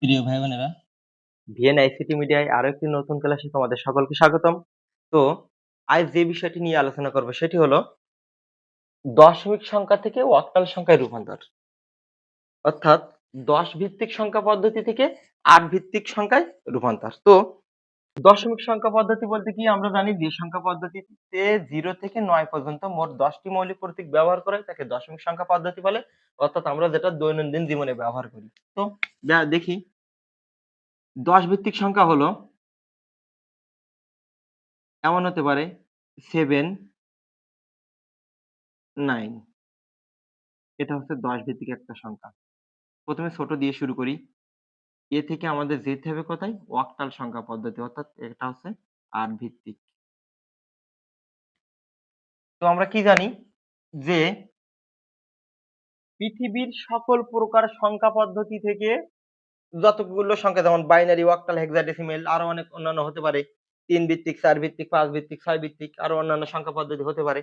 প্রিয় ভাই বোনেরা, ভিএন আইসিটি মিডিয়ায় আরো একটি নতুন ক্লাসে তোমাদের সকলকে স্বাগতম। তো আজ যে বিষয়টি নিয়ে আলোচনা করব সেটি হলো দশমিক সংখ্যা থেকে অক্টাল সংখ্যায় রূপান্তর, অর্থাৎ 10 ভিত্তিক সংখ্যা পদ্ধতি থেকে 8 ভিত্তিক সংখ্যায় রূপান্তর। তো দশমিক সংখ্যা পদ্ধতি বলতে কি, আমরা জানি যে সংখ্যা পদ্ধতিতে 0 থেকে 9 পর্যন্ত মোট 10টি মৌলিক প্রতীক ব্যবহার করে তাকে দশমিক সংখ্যা পদ্ধতি বলে, অর্থাৎ আমরা যেটা দৈনন্দিন জীবনে ব্যবহার করি। তো দেখি 10 ভিত্তিক সংখ্যা হলো এমন হতে পারে 7, 9। এটা হচ্ছে 10 ভিত্তিক একটা সংখ্যা। প্রথমে ছোট দিয়ে শুরু করি। এ থেকে আমাদের যেতে হবে কোথায়? অক্টাল সংখ্যা পদ্ধতি, অর্থাৎ এটা হচ্ছে 8 ভিত্তিক। তো আমরা কি জানি যে পৃথিবীর সকল প্রকার সংখ্যা পদ্ধতি থেকে যতগুলো সংখ্যা, যেমন বাইনারি, অক্টাল, হেক্সাডেসিমেল, আরো অনেক অন্যান্য হতে পারে, 3 ভিত্তিক, 4 ভিত্তিক, 5 ভিত্তিক, 6 ভিত্তিক, আরো অন্যান্য সংখ্যা পদ্ধতি হতে পারে।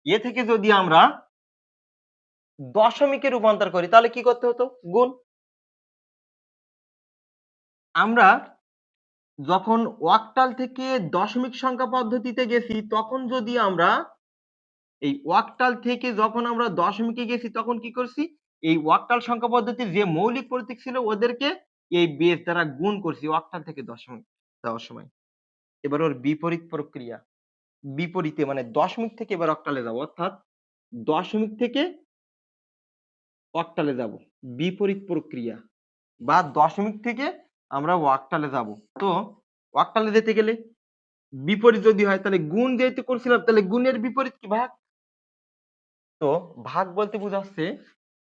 এ থেকে যদি আমরা দশমিকে রূপান্তর করি তাহলে কি করতে হতো? গুণ। আমরা যখন অক্টাল থেকে দশমিক সংখ্যা পদ্ধতিতে গেছি তখন যদি আমরা এই অক্টাল থেকে যখন আমরা দশমিকে গেছি তখন কি করছি? এই অক্টাল সংখ্যা পদ্ধতির যে মৌলিক প্রতীক ছিল ওদেরকে এই বেস দ্বারা গুণ করছি অক্টাল থেকে দশমিক যাওয়ার সময়। এবার ওর বিপরীত প্রক্রিয়া, বিপরীতে মানে দশমিক থেকে এবার অক্টালে যাব, অর্থাৎ দশমিক থেকে অক্টালে যাব, বিপরীত প্রক্রিয়া, বা দশমিক থেকে আমরা অক্টালে যাব। তো অক্টালে যেতে গেলে বিপরীত যদি হয় তাহলে গুণ যেহেতু করছিলাম তাহলে গুণের বিপরীত কি? ভাগ। তো ভাগ বলতে বোঝাচ্ছে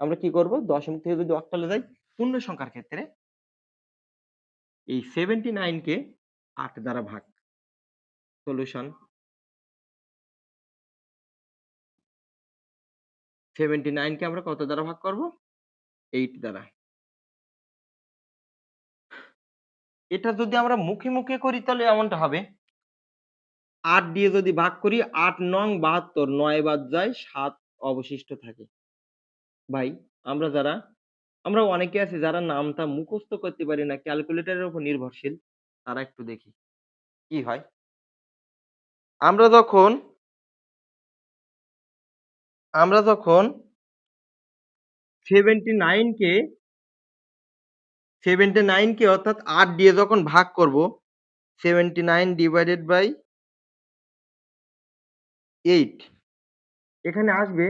আমরা কি করব? দশমিক থেকে যদি অক্টালে যাই, পূর্ণ সংখ্যার ক্ষেত্রে এই 79 কে 8 দ্বারা ভাগ। সলিউশন 79 কে আমরা কত দ্বারা ভাগ করব? 8 দ্বারা। এটা যদি আমরা মুখে মুখে করি তাহলে এমনটা হবে, 8 দিয়ে যদি ভাগ করি 8 নং 72, 9 বাদ যায় 7 অবশিষ্ট থাকে। ভাই আমরা অনেকে আছি যারা নামটা মুখস্থ করতে পারি না, ক্যালকুলেটরের উপর নির্ভরশীল, তারা একটু দেখি কি হয়। আমরা যখন আমরা যখন 79 কে 79 কে অর্থাৎ 8 দিয়ে যখন ভাগ করব, 79 ডিভাইডেড বাই 8 এখানে আসবে,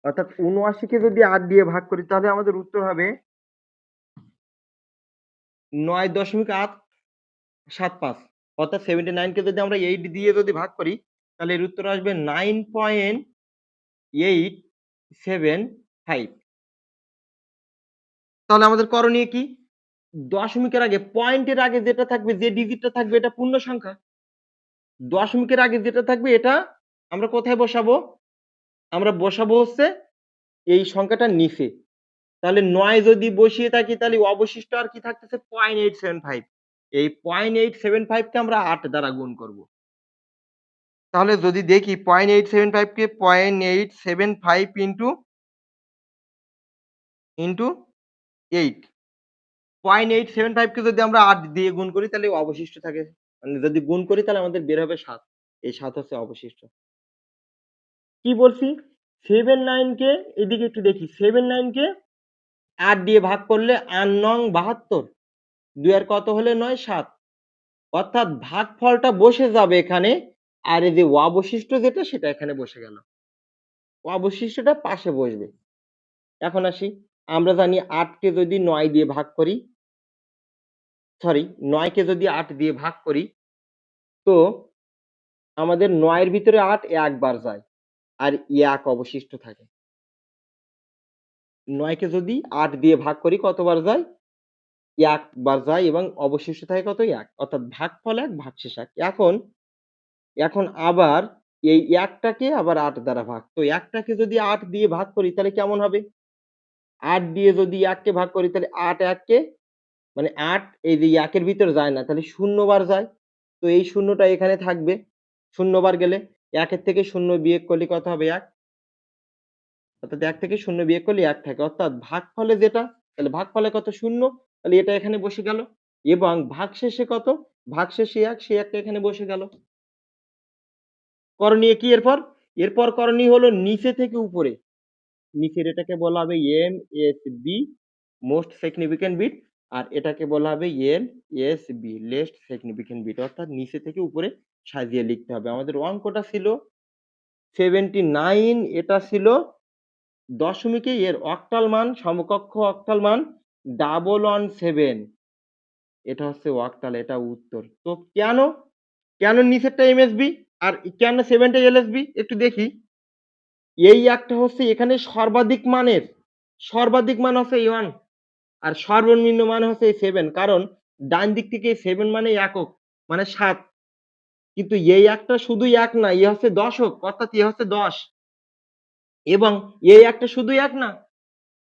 অর্থাৎ 79 কে যদি 8 দিয়ে ভাগ করি তাহলে আমাদের উত্তর হবে 9.875। অর্থাৎ 79 কে যদি আমরা 8 দিয়ে যদি ভাগ করি তাহলে এর উত্তর আসবে 9.875। তাহলে আমাদের করণীয় কি? দশমিকের আগে, পয়েন্টের আগে যেটা থাকবে, যে ডিজিটটা থাকবে এটা পূর্ণ সংখ্যা। দশমিকের আগে যেটা থাকবে এটা আমরা কোথায় বসাবো? আমরা বসাবো হচ্ছে এই সংখ্যাটার নিচে। তাহলে 9 যদি বসিয়ে থাকি তাহলে অবশিষ্ট আর কি থাকতেছে? 0.875। এই 0.875 কে আমরা 8 দ্বারা গুণ করব। তাহলে যদি দেখি 0.875 কে 0.875 ইন্টু 8, 0.875 কে যদি আমরা 8 দিয়ে গুণ করি তাহলে অবশিষ্ট থাকে, মানে যদি গুণ করি তাহলে আমাদের বের হবে 7। এই 7 হচ্ছে অবশিষ্ট। কি বলছি? 79 কে এদিকে একটু দেখি, 79 কে 8 দিয়ে ভাগ করলে 8 নং 72, 2 আর কত হলে 9, 7। অর্থাৎ ভাগফলটা বসে যাবে এখানে, আর এই যে অবশিষ্ট যেটা সেটা এখানে বসে গেল, অবশিষ্টটা পাশে বসবে। এখন আসি, আমরা জানি 8 কে যদি 9 দিয়ে ভাগ করি, সরি 9 কে যদি 8 দিয়ে ভাগ করি তো আমাদের 9 এর ভিতরে 8 একবার যায় আর 1 অবশিষ্ট থাকে। 9 কে যদি 8 দিয়ে ভাগ করি কতবার যায়? 1 বার যায় এবং অবশিষ্ট থাকে কত? 1। অর্থাৎ ভাগফল 1, ভাগশেষ 1। এখন আবার এই 1 টাকে আবার 8 দ্বারা ভাগ। তো 1 টাকে যদি 8 দিয়ে ভাগ করি তাহলে কেমন হবে? 8 দিয়ে যদি 1 কে ভাগ করি তাহলে 8 1 কে, মানে 8 এই যে 1 এর ভিতর যায় না, তাহলে 0 বার যায়। তো এই শূন্যটা এখানে থাকবে। 0 বার গেলে 1 এর থেকে 0 বিয়োগ করলে কত হবে? 1। অর্থাৎ 1 থেকে 0 বিয়োগ করলে 1 থাকে। অর্থাৎ ভাগফলে যেটা, তাহলে ভাগফলে কত? 0। তাহলে এটা এখানে বসে গেল এবং ভাগশেষে কত? ভাগশেষে ১, সেই ১ টা এখানে বসে গেল। করণীয় কি এরপর? এরপর করণীয় হলো নিচে থেকে উপরে। নিচের এটাকে বলা হবে MSB মোস্ট সিগনিফিক্যান্ট বিট আর এটাকে বলা হবে LSB লেস্ট সিগনিফিক্যান্ট বিট অর্থাৎ নিচে থেকে উপরে সাজিয়ে লিখতে হবে। আমাদের অঙ্কটা ছিল 79 এটা ছিল দশমিকে এর অক্টাল মান সমকক্ষ অক্টাল মান 117 এটা হচ্ছে অক্টাল এটা উত্তর। তো কেন নিচেরটা MSB আর কেন 7 টা LSB একটু দেখি। এই একটা হচ্ছে এখানে সর্বাধিক মান হচ্ছে 1 আর সর্বনিম্ন মান হচ্ছে 7 কারণ ডান দিক থেকে 7 মানে একক মানে 7 কিন্তু এই একটা শুধুই 1 না এ হচ্ছে দশক অর্থাৎ এ হচ্ছে 10 এবং এই একটা শুধু 1 না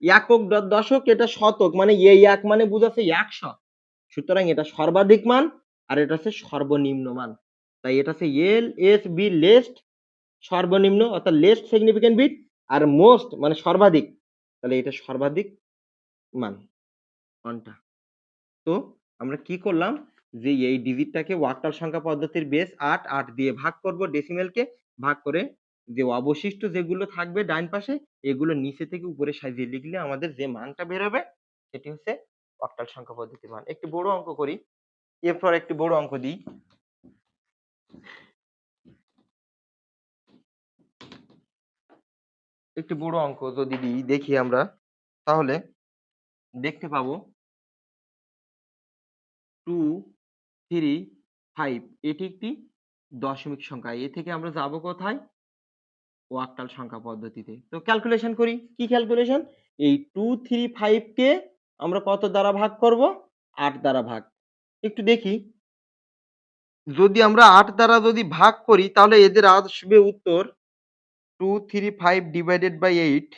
একক দশক এটা শতক মানে এই 1 মানে বোঝাচ্ছে 100 সুতরাং এটা সর্বাধিক মান আর এটা হচ্ছে সর্বনিম্ন মান তাই এটা হচ্ছে LSB লেস্ট সর্বনিম্ন অর্থাৎ লেস্ট সিগনিফিক্যান্ট বিট আর মোস্ট মানে সর্বাধিক তাহলে এটা সর্বাধিক মান কোনটা তো আমরা কি করলাম যে এই ডিজিটটাকে ওয়াক্টাল সংখ্যা পদ্ধতির বেস ৮ ৮ দিয়ে ভাগ করব ডেসিমেলকে ভাগ করে যে অবশিষ্ট যেগুলো থাকবে ডান পাশে এগুলো নিচে থেকে উপরে সাজিয়ে লিখলে আমাদের যে মানটা বের হবে সেটি হচ্ছে ওয়াক্টাল সংখ্যা পদ্ধতির মান একটি বড় অঙ্ক করি এরপর একটি বড় অঙ্ক দিই একটি বড় অঙ্ক যদি দিই দেখি আমরা তাহলে দেখতে পাবো 2 3 5 এটি একটি দশমিক সংখ্যা এ থেকে আমরা যাব কোথায় ওয়াক্টাল সংখ্যা পদ্ধতিতে তো ক্যালকুলেশন করি কি ক্যালকুলেশন এই 2 3 5 কে আমরা কত দ্বারা ভাগ করব 8 দ্বারা ভাগ একটু দেখি যদি আমরা 8 দ্বারা যদি ভাগ করি তাহলে এদের আসবে উত্তর 2 3 5 ডিভাইডেড বাই 8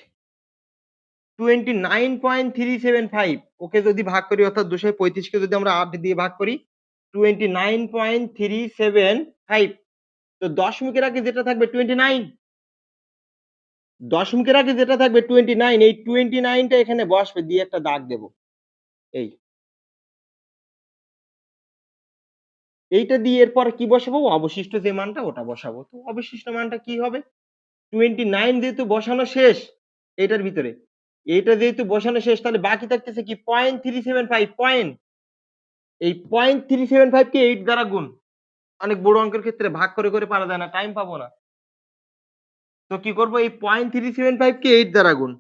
29.375 ওকে যদি ভাগ করি অর্থাৎ 235 কে যদি আমরা 8 দিয়ে ভাগ করি 29.375 তো দশমিকের আগে যেটা থাকবে 29 দশমিকের আগে যেটা থাকবে 29 এই 29 টা এখানে বসবে দিয়ে একটা দাগ দেব এই এইটা দিয়ে এরপর কি বসাবো অবশিষ্ট যে মানটা ওটা বসাবো তো অবশিষ্ট মানটা কি হবে 29 যেহেতু বসানো শেষ এটার ভিতরে এইটা যেহেতু বসানো শেষ তাহলে বাকি থাকতেছে কি 0.375 পয়েন্ট এই 0.375 কে 8 দ্বারা গুণ অনেক বড় অঙ্কের ক্ষেত্রে ভাগ করে করে পারা যায় না টাইম পাবো না তো কি করব এই 0.375 কে 8 দ্বারা গুণ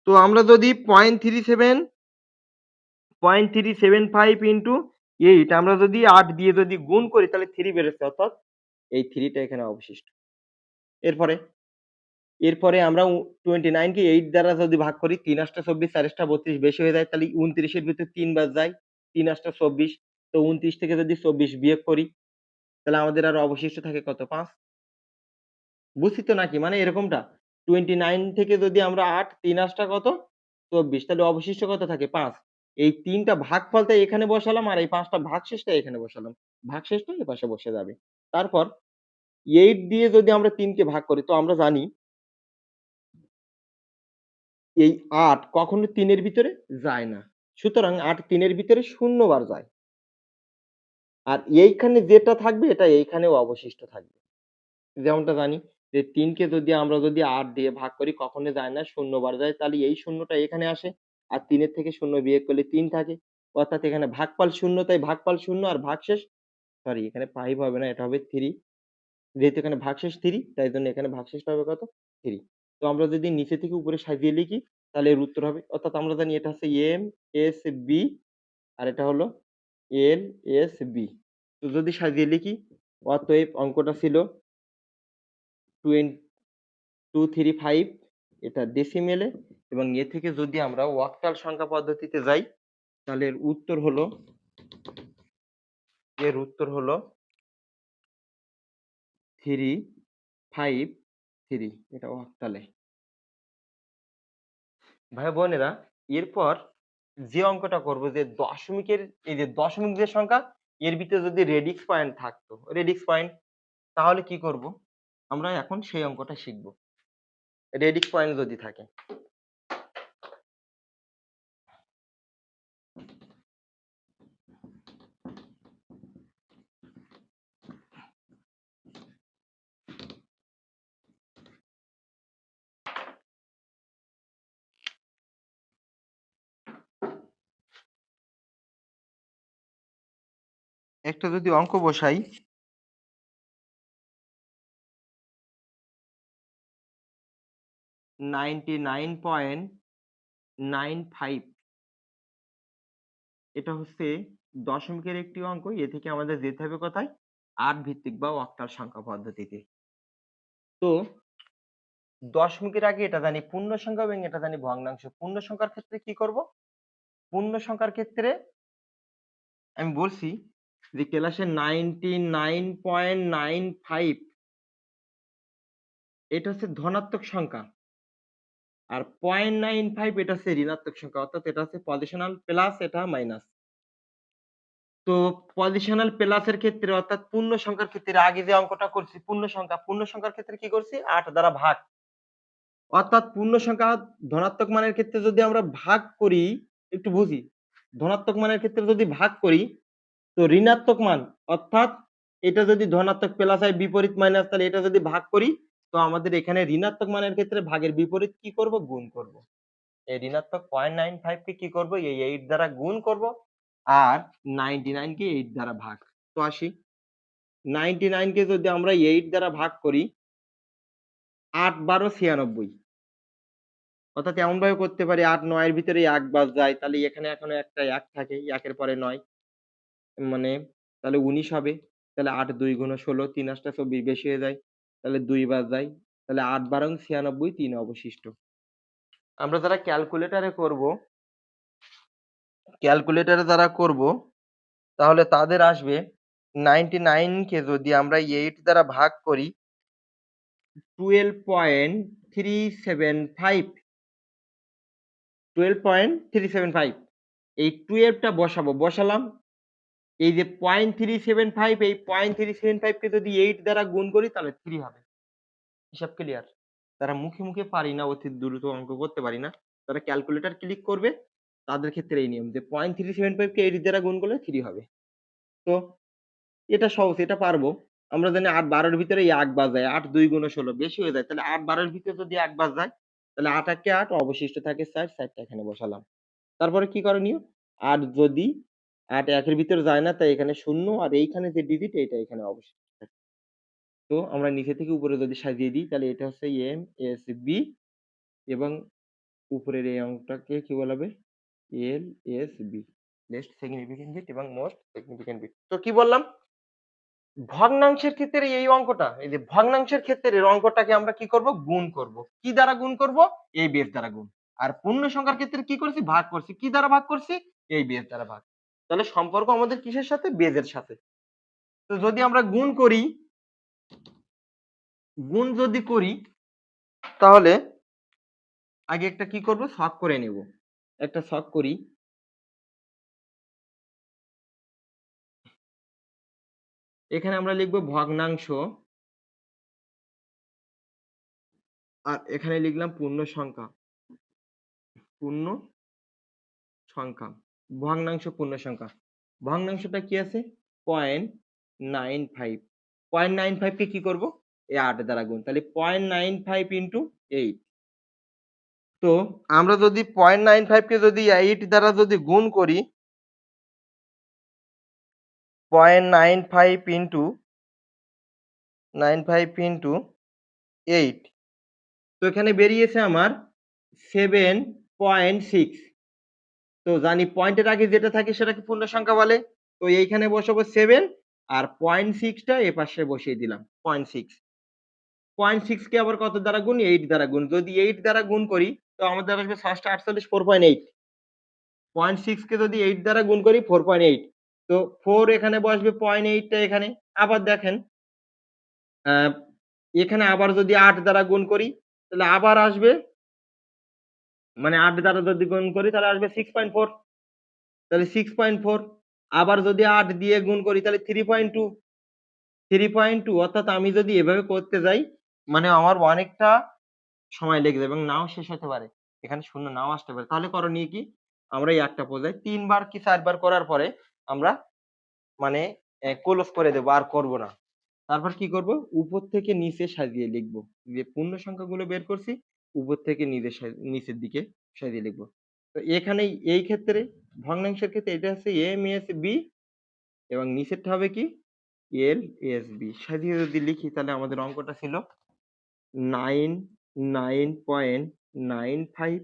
তো আমরা যদি 0.375 ইনটু 8 আমরা যদি 8 দিয়ে যদি গুণ করি তাহলে 3 বেরোচ্ছে অর্থাৎ এই 3 টা এখানে অবশিষ্ট এরপরে আমরা 29 কে 8 দ্বারা যদি ভাগ করি ৩ ৮ ২৪ ৪ ৩২ বেশি হয়ে যায় তাহলে 29 এর ভিতর ৩ বাদ যায় ৩ ৮ ২৪ তো 29 থেকে যদি 24 বিয়োগ করি তাহলে আমাদের আর অবশিষ্ট থাকে কত ৫ বুঝছি তো নাকি মানে এরকমটা 29 থেকে যদি আমরা ৮ ৩ ৮ কত ২৪ তাহলে অবশিষ্ট কত থাকে ৫ এই ৩ টা ভাগফলটা এখানে বসালাম আর এই ৫ টা ভাগশেষটা এখানে বসালাম ভাগশেষটা এপাশে বসে যাবে তারপর 8 দিয়ে যদি আমরা ৩ কে ভাগ করি তো আমরা জানি এই ৮ কখনো ৩ এর ভিতরে যায় না। সুতরাং ৮ ৩ এর ভিতরে ০ বার যায়। আর এইখানে যেটা থাকবে এটা এইখানেও অবশিষ্ট থাকবে। যেমনটা জানি যে ৩ কে যদি আমরা যদি ৮ দিয়ে ভাগ করি কখনো যায় না ০ বার যায়। তাহলে এই ০ টা এখানে আসে। আর ৩ এর থেকে ০ বিয়োগ করলে ৩ থাকে। অর্থাৎ এখানে ভাগফল ০ তাই ভাগফল ০ আর ভাগশেষ সরি এখানে ৫ হবে না এটা হবে ৩ যেহেতু এখানে ভাগশেষ ৩ তাই জন্য এখানে ভাগশেষটা হবে কত ৩ তো আমরা যদি নিচে থেকে উপরে সাজিয়ে লিখি তাহলে এর উত্তর হবে অর্থাৎ আমরা জানি এটা হচ্ছে MSB আর এটা হলো LSB তো যদি সাজিয়ে লিখি অতএব অঙ্কটা ছিল 235 এটা ডেসিমেলে এবং এ থেকে যদি আমরা অক্টাল সংখ্যা পদ্ধতিতে যাই তাহলে এর উত্তর হলো 353 এটা অক্টালে ভাই বোনেরা এরপর যে অঙ্কটা করব যে দশমিকের এই যে দশমিক যে সংখ্যা এর ভিতরে যদি রেডিক্স পয়েন্ট থাকতো রেডিক্স পয়েন্ট তাহলে কি করব আমরা এখন সেই অঙ্কটা শিখব রেডিক্স পয়েন্ট যদি থাকে একটা যদি অঙ্ক বসাই 99.95 এটা হচ্ছে দশমিকের একটি অঙ্ক। এ থেকে আমাদের যেতে হবে কোথায়? ৮ ভিত্তিক বা অক্টাল সংখ্যা পদ্ধতিতে। তো দশমিকের আগে এটা জানি পূর্ণ সংখ্যা এবং এটা জানি ভগ্নাংশ। পূর্ণ সংখ্যার ক্ষেত্রে কি করব? পূর্ণ সংখ্যার ক্ষেত্রে আমি বলছি যে ক্লাসে 99.95 এটা হচ্ছে ধনাত্মক সংখ্যা। আর 0.95 এটা হচ্ছে ঋণাত্মক সংখ্যা। অর্থাৎ এটা হচ্ছে পজিশনাল প্লাস এটা মাইনাস। তো পজিশনাল প্লাসের ক্ষেত্রে অর্থাৎ পূর্ণ সংখ্যার ক্ষেত্রে আগে যে অঙ্কটা করছি পূর্ণ সংখ্যার ক্ষেত্রে কি করছি? ৮ দ্বারা ভাগ। অর্থাৎ পূর্ণ সংখ্যা ধনাত্মক মানের ক্ষেত্রে যদি আমরা ভাগ করি, একটু বুঝি। ধনাত্মক মানের ক্ষেত্রে যদি ভাগ করি তো ঋণাত্মক মান অর্থাৎ এটা যদি ধনাত্মক প্লাস হয় বিপরীত মাইনাস তাহলে এটা যদি ভাগ করি তো আমাদের এখানে ঋণাত্মক মানের ক্ষেত্রে ভাগের বিপরীত কি করব? গুণ করব। এই ঋণাত্মক 0.95 কে কি করব? এই 8 দ্বারা গুণ করব আর 99 কে 8 দ্বারা ভাগ। তো আসি 99 কে যদি আমরা 8 দ্বারা ভাগ করি ৮ 12 96 অর্থাৎ এমন ভাবে করতে পারি ৮ ৯ এর ভিতরে ১ বাদ যায় তাহলে এখানে এখনো একটা ১ থাকে ১ এর পরে ৯ মানে তাহলে ১৯ হবে। তাহলে ৮ ২ গুণ ১৬ ৩ ৮ ২৪ বেশি হয়ে যায়। তাহলে ২ বাদ যায়। তাহলে ৮ ১২ ৯৬ ৩ অবশিষ্ট। আমরা যারা ক্যালকুলেটরে যারা করব তাহলে তাদের আসবে 99 কে যদি আমরা 8 দ্বারা ভাগ করি 12.375 12.375 এই 12 টা বসালাম। এই যে 0.375 এই 0.375 কে যদি 8 দ্বারা গুণ করি তাহলে 3 হবে। হিসাব ক্লিয়ার? যারা মুখে পারি না, অতি দ্রুত অঙ্ক করতে পারি না, তারা ক্যালকুলেটর ক্লিক করবে। তাদের ক্ষেত্রে এই নিয়ম যে 0.375 কে 8 দ্বারা গুণ করলে 3 হবে। তো এটা সহজ, এটা পারবো। আমরা জানি ৮ ১২ এর ভিতরে ১ বাদ যায়। ৮ ২ গুণ ১৬ বেশি হয়ে যায়। তাহলে ৮ ১২ এর ভিতরে যদি ১ বাদ যায় তাহলে ৮ একে ৮ অবশিষ্ট থাকে ৪, ৪ টা এখানে বসালাম। তারপরে কি করণীয়? ৮ যদি ৮ ১ এর ভিতরে যায় না তাই এখানে ০ আর এইখানে যে ডিজিট এইটা এখানে অবশিষ্ট থাকে। তো আমরা নিচে থেকে উপরে যদি সাজিয়ে দিই তাহলে এটা হচ্ছে এম এস বি এবং উপরের এই অংকটাকে কি বলা হবে? L S B. Least significant bit এবং মোস্ট সিগনিফিকেন্ট বিট। তো কি বললাম? ভগ্নাংশের ক্ষেত্রে এই অঙ্কটা, এই যে ভগ্নাংশের ক্ষেত্রে এর অঙ্কটাকে আমরা কি করব? গুণ করব। কি দ্বারা গুণ করব? এই বেস দ্বারা গুণ। আর পূর্ণ সংখ্যার ক্ষেত্রে কি করছি? ভাগ করছি। কি দ্বারা ভাগ করছি? এই বেস দ্বারা ভাগ। তাহলে সম্পর্ক আমাদের কিসের সাথে? বেজের সাথে। তো যদি আমরা গুণ যদি করি তাহলে আগে একটা কি করব? ছক করে নেব। একটা ছক করি। এখানে আমরা লিখব ভগ্নাংশ আর এখানে লিখলাম পূর্ণ সংখ্যা। পূর্ণ সংখ্যা। ভগ্নাংশ পূর্ণ সংখ্যা। ভগ্নাংশটা কি আছে? 0.95 0.95 কে কি করব? এই ৮ দ্বারা গুণ। তাহলে 0.95 ইনটু 8 তো আমরা যদি 0.95 কে যদি 8 দ্বারা যদি গুণ করি 0.95 ইনটু 95 ইনটু 8 তো এখানে বেরিয়েছে আমার 7.6 তো জানি পয়েন্টের আগে যেটা থাকে সেটাকে পূর্ণ সংখ্যা বলে। তো এইখানে বসাবো 7 আর 0.6 টা এপাশে বসিয়ে দিলাম 0.6 0.6 কে আবার কত দ্বারা গুণ? 8 দ্বারা গুণ। যদি 8 দ্বারা গুণ করি তো আমাদের আসবে ৬ টা ৪৮ 4.8 0.6 কে যদি 8 দ্বারা গুণ করি 4.8 তো 4 এখানে বসবে 0.8 টা এখানে। আবার দেখেন আ এখানে আবার যদি 8 দ্বারা গুণ করি তাহলে আবার আসবে মানে 8 দ্বারা যদি গুণ করি তাহলে আসবে 6.4 তাহলে 6.4 আবার যদি ৮ দিয়ে গুণ করি তাহলে 3.2 3.2 অর্থাৎ আমি যদি এভাবে করতে যাই মানে আমার অনেকটা সময় লেগে যাবে এবং নাও শেষ হতে পারে। এখানে শূন্য নাও আসতে পারে। তাহলে করণীয় কি? আমরা এই একটা পর্যায়ে ৩ বার কি ৪ বার করার পরে আমরা মানে ক্লোজ করে দেব আর করব না। তারপর কি করব? উপর থেকে নিচে সাজিয়ে লিখব। যে পূর্ণ সংখ্যাগুলো বের করছি উপর থেকে নিচের দিকে সাজিয়ে লিখব। তো এখানেই এই ক্ষেত্রে ভগ্নাংশের ক্ষেত্রে এটা হচ্ছে এম এস বি এবং নিচেরটা হবে কি এলএসবি। সাজিয়ে যদি লিখি তাহলে আমাদের অঙ্কটা ছিল 99.95।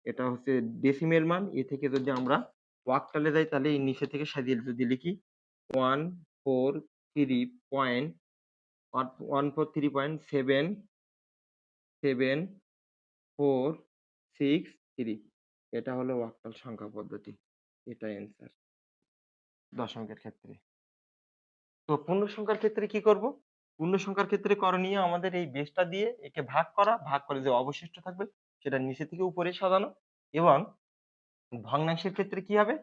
এটা হচ্ছে ডেসিমেল মান। এ থেকে যদি আমরা অক্টালে যাই তাহলে এই নিচে থেকে সাজিয়ে যদি লিখি 143.143.77463। এটা হলো অক্টাল সংখ্যা পদ্ধতি। এটা অ্যান্সার দশমিকের ক্ষেত্রে। তো পূর্ণ সংখ্যার ক্ষেত্রে কি করব? পূর্ণ সংখ্যার ক্ষেত্রে করণীয় আমাদের এই বেসটা দিয়ে একে ভাগ করা, ভাগ করে যে অবশিষ্ট থাকবে সেটা নিচে থেকে উপরে সাজানো এবং ভগ্নাংশের ক্ষেত্রে কি হবে?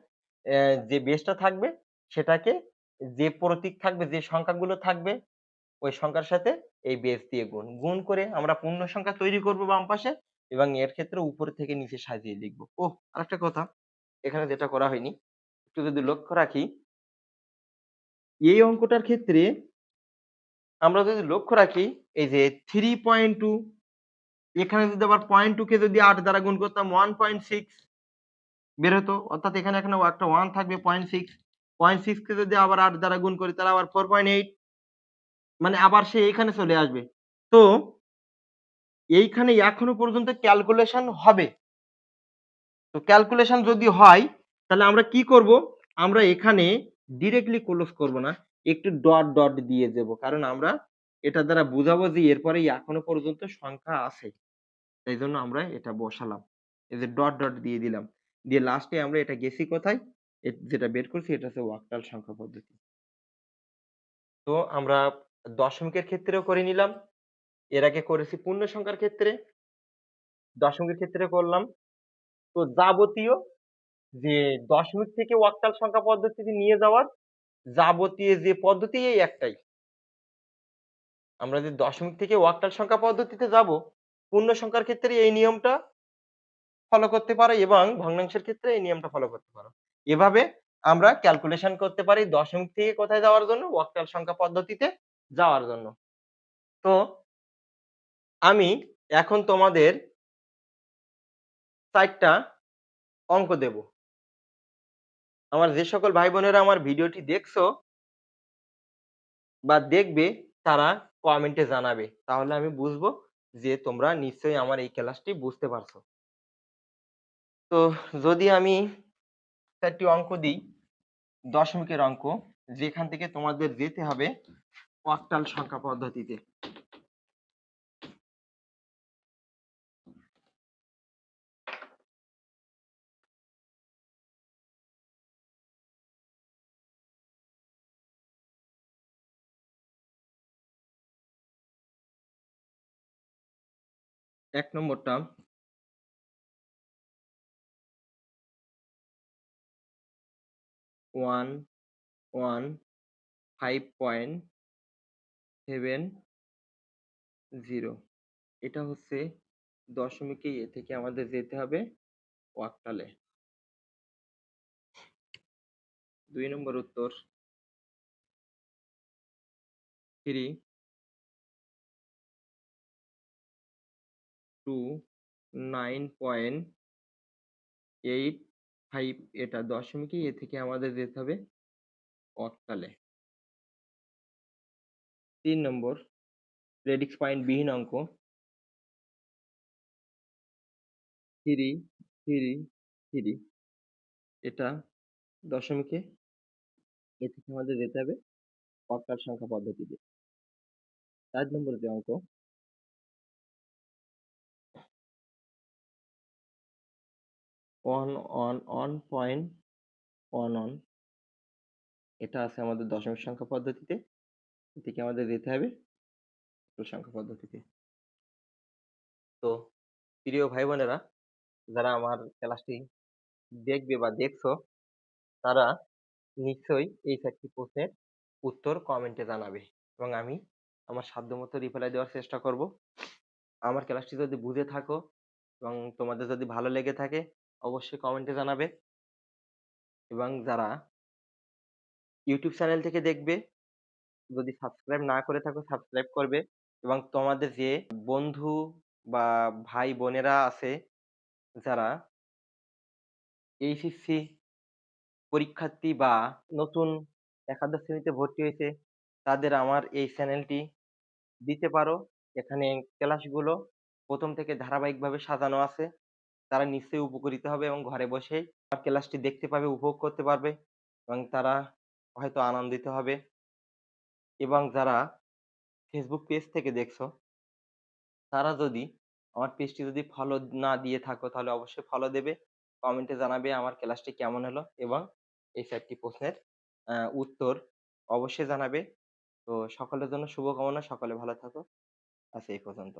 যে বেসটা থাকবে সেটাকে যে প্রতীক থাকবে, যে সংখ্যাগুলো থাকবে ওই সংখ্যার সাথে এই বেস দিয়ে গুণ। গুণ করে আমরা পূর্ণ সংখ্যা তৈরি করব বাম পাশে এবং এর ক্ষেত্রে উপর থেকে নিচে সাজিয়ে লিখব। ওহ! আরেকটা কথা এখানে যেটা করা হয়নি, একটু যদি লক্ষ্য রাখি, এই অঙ্কটার ক্ষেত্রে আমরা যদি লক্ষ্য রাখি এই যে 3.2 এখানে যদি আবার 0.2 কে যদি 8 দ্বারা গুণ করতাম 1.6 বের হতো। অর্থাৎ এখানে একটা 1 থাকবে 0.6 0.6 কে যদি আবার 8 দ্বারা গুণ করি তাহলে আবার 4.8 মানে আবার সে এখানে চলে আসবে। তো এইখানে এখনো পর্যন্ত ক্যালকুলেশন হবে। তো ক্যালকুলেশন যদি হয় তাহলে আমরা কি করব? আমরা এখানে ডিরেক্টলি ক্লোজ করব না। একটু ডট, ডট দিয়ে দেব। কারণ আমরা এটা দ্বারা বুঝাবো যে এরপরে এখনো পর্যন্ত সংখ্যা আছে। এইজন্য আমরা এটা বসালাম। এই যে ডট, ডট দিয়ে দিলাম। দিয়ে লাস্টে আমরা এটা গেছি কোথায়? যেটা বের করছি এটা হচ্ছে অক্টাল সংখ্যা পদ্ধতি। তো আমরা দশমিকের ক্ষেত্রেও করে নিলাম। এর আগে করেছি পূর্ণ সংখ্যার ক্ষেত্রে, দশমিকের ক্ষেত্রে করলাম। তো যাবতীয় যে দশমিক থেকে অক্টাল সংখ্যা পদ্ধতিতে নিয়ে যাওয়ার যাবতীয় যে পদ্ধতি এই একটাই। আমরা যদি দশমিক থেকে অক্টাল সংখ্যা পদ্ধতিতে যাব, পূর্ণ সংখ্যার ক্ষেত্রে এই নিয়মটা ফলো করতে পারো এবং ভগ্নাংশের ক্ষেত্রে এই নিয়মটা ফলো করতে পারো। এভাবে আমরা ক্যালকুলেশন করতে পারি দশমিক থেকে কোথায় যাওয়ার জন্য? অক্টাল সংখ্যা পদ্ধতিতে যাওয়ার জন্য। তো আমি এখন তোমাদের ৪ টা অঙ্ক দেব। আমার যে সকল ভাই বোনেরা আমার ভিডিওটি দেখছো বা দেখবে তারা কমেন্টে জানাবে। তাহলে আমি বুঝবো যে তোমরা নিশ্চয়ই আমার এই ক্লাসটি বুঝতে পারছো। তো যদি আমি ৪ টি অঙ্ক দিই, দশমিকের অঙ্ক, যেখান থেকে তোমাদের যেতে হবে অক্টাল সংখ্যা পদ্ধতিতে। এক নম্বরটা 115.70। এটা হচ্ছে দশমিকে এ থেকে আমাদের যেতে হবে অক্টালে। ২ নম্বর উত্তর 329.85। এটা দশমিকে এ থেকে আমাদের যেতে হবে অক্টালে। ৩ নম্বর রেডিক্স পয়েন্ট বিহীন অঙ্ক 333। এটা দশমিকে এ থেকে আমাদের যেতে হবে অক্টাল সংখ্যা পদ্ধতিতে। ৪ নম্বর যে অঙ্ক 111.11। এটা আছে আমাদের দশমিক সংখ্যা পদ্ধতিতে। এ থেকে আমাদের যেতে হবে অক্টাল সংখ্যা পদ্ধতিতে। তো প্রিয় ভাই বোনেরা, যারা আমার ক্লাসটি দেখবে বা দেখছো তারা নিশ্চয়ই এই ৪ টি প্রশ্নের উত্তর কমেন্টে জানাবে এবং আমি আমার সাধ্যমতো রিপ্লাই দেওয়ার চেষ্টা করব। আমার ক্লাসটি যদি বুঝে থাকো এবং তোমাদের যদি ভালো লেগে থাকে অবশ্যই কমেন্টে জানাবে এবং যারা ইউটিউব চ্যানেল থেকে দেখবে যদি সাবস্ক্রাইব না করে থাকো সাবস্ক্রাইব করবে এবং তোমাদের যে বন্ধু বা ভাই বোনেরা আছে যারা এইচএসসি পরীক্ষার্থী বা নতুন একাদশ শ্রেণীতে ভর্তি হয়েছে তাদের আমার এই চ্যানেলটি দিতে পারো। এখানে ক্লাসগুলো ১ম থেকে ধারাবাহিকভাবে সাজানো আছে। তারা নিশ্চয়ই উপকৃত হবে এবং ঘরে বসেই আমার ক্লাসটি দেখতে পাবে, উপভোগ করতে পারবে এবং তারা হয়তো আনন্দিত হবে এবং যারা ফেসবুক পেজ থেকে দেখছো, তারা যদি আমার পেজটি যদি ফলো না দিয়ে থাকো তাহলে অবশ্যই ফলো দেবে। কমেন্টে জানাবে আমার ক্লাসটি কেমন হলো এবং এই ৪ টি প্রশ্নের উত্তর অবশ্যই জানাবে। তো সকলের জন্য শুভকামনা। সকলে ভালো থাকো। আজ এই পর্যন্ত।